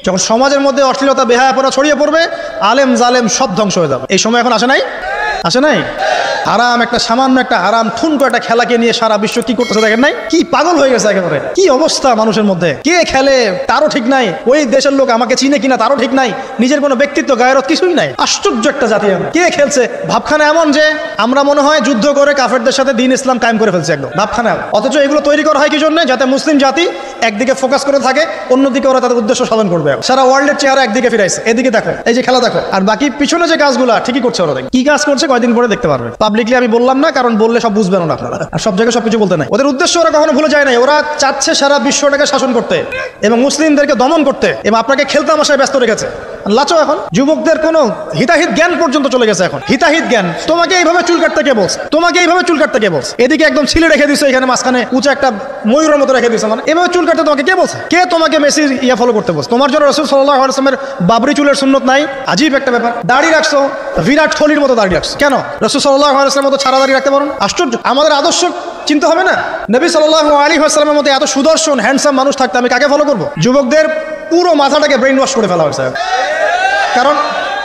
যখন সমাজের মধ্যে অশ্লীলতা বেহায়াপনা ছড়িয়ে পড়বে, আলেম জালেম সব ধ্বংস হয়ে যাবে। এই সময় এখন আসে নাই? আসে নাই? হারাম একটা সামান্য একটা হারাম ঠুনকো একটা খেলাকে নিয়ে সারা বিশ্ব কি করতেছে দেখেন নাই? কি পাগল হয়ে গেছে একেবারে, কি অবস্থা মানুষের মধ্যে। কে খেলে তারও ঠিক নাই, ওই দেশের লোক আমাকে চিনে কিনা তারও ঠিক নাই, নিজের কোনো ব্যক্তিত্ব গায়রত কিছুই নাই। আশ্চর্য একটা জাতি। কে খেলছে? ভাবখানা এমন যে আমরা মনে হয় যুদ্ধ করে কাফেরদের সাথে দিন ইসলাম কায়েম করে ফেলছে একদম ভাবখানা। অথচ এগুলো তৈরি করা হয় কি জন্য? যাতে মুসলিম জাতি একদিকে ফোকাস করে থাকে, অন্যদিকে ওরা তাদের উদ্দেশ্য সাধন করবে। সারা ওয়ার্ল্ডের চেহারা একদিকে ফিরাইছে, এদিকে দেখো, এই যে খেলা দেখো, আর বাকি পিছনে যে কাজগুলো ঠিকই করছে ওরা। কি কাজ করছে কয়দিন পরে দেখতে পারবে। পাবলিকলি আমি বললাম না, কারণ বললে সব বুঝবেন না আপনারা, আর সব জায়গায় সবকিছু বলতে নাই। ওদের উদ্দেশ্য ওরা কখনো ভুলে যায় নাই। ওরা চাচ্ছে সারা বিশ্বটাকে শাসন করতে এবং মুসলিমদেরকে দমন করতে, এবং আপনাকে খেলতামাশায় ব্যস্ত রেখেছে। লাচো এখন যুবকদের কোনো হিতাহিত জ্ঞান পর্যন্ত চলে গেছে। এখন হিতাহিত জ্ঞান, তোমাকে এইভাবে চুল কাটতে কে বলছে? তোমাকে এইভাবে চুল কাটতে কে বলছে? এদিকে একদম ছিলে রেখে দিচ্ছে, এখানে মাঝখানে উঁচু একটা ময়ূরের মতো রেখে দিচ্ছে। মানে এভাবে চুল কাটতে তোমাকে কে বলছে? কে তোমাকে মেসি ফলো করতে বলছে? তোমার জন্য রাসূল সাল্লাল্লাহু আলাইহি ওয়াসাল্লামের বাবরি চুলের সুন্নত নাই? আজীব একটা ব্যাপার। দাড়ি রাখছো, বিরাট কোহলির মতো দাড়ি রাখছো কেন? রাসূল সাল্লাল্লাহু আলাইহি ওয়াসাল্লামের মতো ছাড়া দাড়ি রাখতে পারো? আশ্চর্য। আমাদের আদর্শ চিন্তা হবে না? নবী সাল্লাল্লাহু আলাইহি ওয়াসাল্লামের মতো এত সুদর্শন হ্যান্ডসাম মানুষ থাকতে আমি কাকে ফলো করবো? যুবকদের পুরো মাথাটাকে ব্রেইন ওয়াশ করে ফেলা হয়েছে। কারণ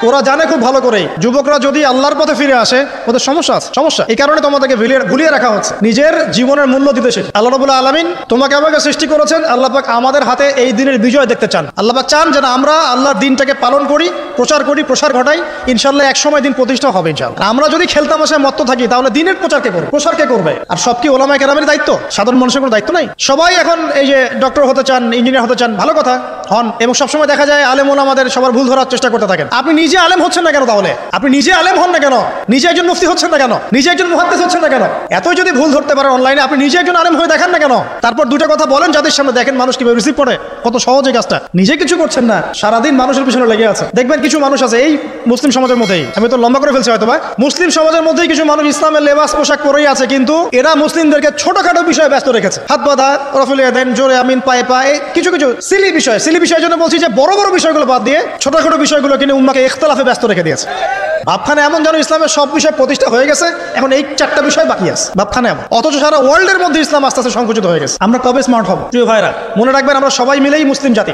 ওরা জানে খুব ভালো করেই যুবকরা যদি আল্লাহর পথে ফিরে আসে ওদের সমস্যা আছে, সমস্যা। এই কারণে তোমাদেরকে ভুলিয়ে রাখা হচ্ছে। নিজের জীবনের মূল্য দিতে শেখ। আল্লাহ রাব্বুল আলামিন তোমাকে আমাকে সৃষ্টি করেছেন, আল্লাহ পাক আমাদের হাতে এই দিনের বিজয় দেখতে চান। আল্লাহ পাক চান যেন আমরা আল্লাহর দিনটাকে পালন করি, প্রসার ঘটাই। ইনশাআল্লাহ এক সময় দিন প্রতিষ্ঠা হবে ইনশাআল্লাহ। আমরা যদি খেলতামাশায় মত্ত থাকি তাহলে দিনের প্রচার কে করবে? আর সব কি ওলামায়ে কেরামের দায়িত্ব? সাধারণ মানুষের কোনো দায়িত্ব নাই? সবাই এখন এই যে ডক্টর হতে চান, ইঞ্জিনিয়ার হতে চান, ভালো কথা হন, এবং সবসময় দেখা যায় আলেম ওলামাদের সবার ভুল ধরার চেষ্টা করতে থাকেন। আপনি নিজে আলেম হচ্ছেন না কেন? তাহলে আপনি নিজে আলেম হন না কেন? নিজে একজন মুফতি হচ্ছেন না কেন? নিজে একজন মুহাদ্দিস হচ্ছেন না কেন? এতই যদি ভুল ধরতে পারেন অনলাইনে, আপনি নিজে একজন আলেম হয়ে দেখান না কেন? তারপর দুটো কথা বলেন যাদের সামনে, দেখেন মানুষ কিভাবে রিসিভ করে। কত সহজে কাজটা। নিজে কিছু করছেন না, সারাদিন মানুষের পিছনে লেগে আছে। দেখবেন কিছু মানুষ আছে এই মুসলিম সমাজের মধ্যেই, আমি তো লম্বা করে ফেলছি হয়তো বা, মুসলিম সমাজের মধ্যেই কিছু মানুষ ইসলামের লেবাস পোশাক পরেই আছে, কিন্তু এরা মুসলিমদেরকে ছোটখাটো বিষয়ে ব্যস্ত রেখেছে। হাত বাঁধা, রফুল ইয়াদাইন, জোরে আমিন, পায়ে পায়ে, কিছু সিলি বিষয়ের জন্য বলছি যে বড় বড় বিষয়গুলো বাদ দিয়ে ছোটখাটো বিষয়গুলো কিনে উম্মাকে ইখতিলাফে ব্যস্ত রেখে দিয়েছে। ভাবখানে এমন যেন ইসলামের সব বিষয় প্রতিষ্ঠা হয়ে গেছে, এখন এই 4টা বিষয় বাকি আছে। ভাবখানে এমন, অথচ সারা ওয়ার্ল্ডের মধ্যে ইসলাম আস্তে আস্তে সংকুচিত হয়ে গেছে। আমরা কবে স্মার্ট হব? প্রিয় ভাইরা, মনে রাখবেন আমরা সবাই মিলেই মুসলিম জাতি।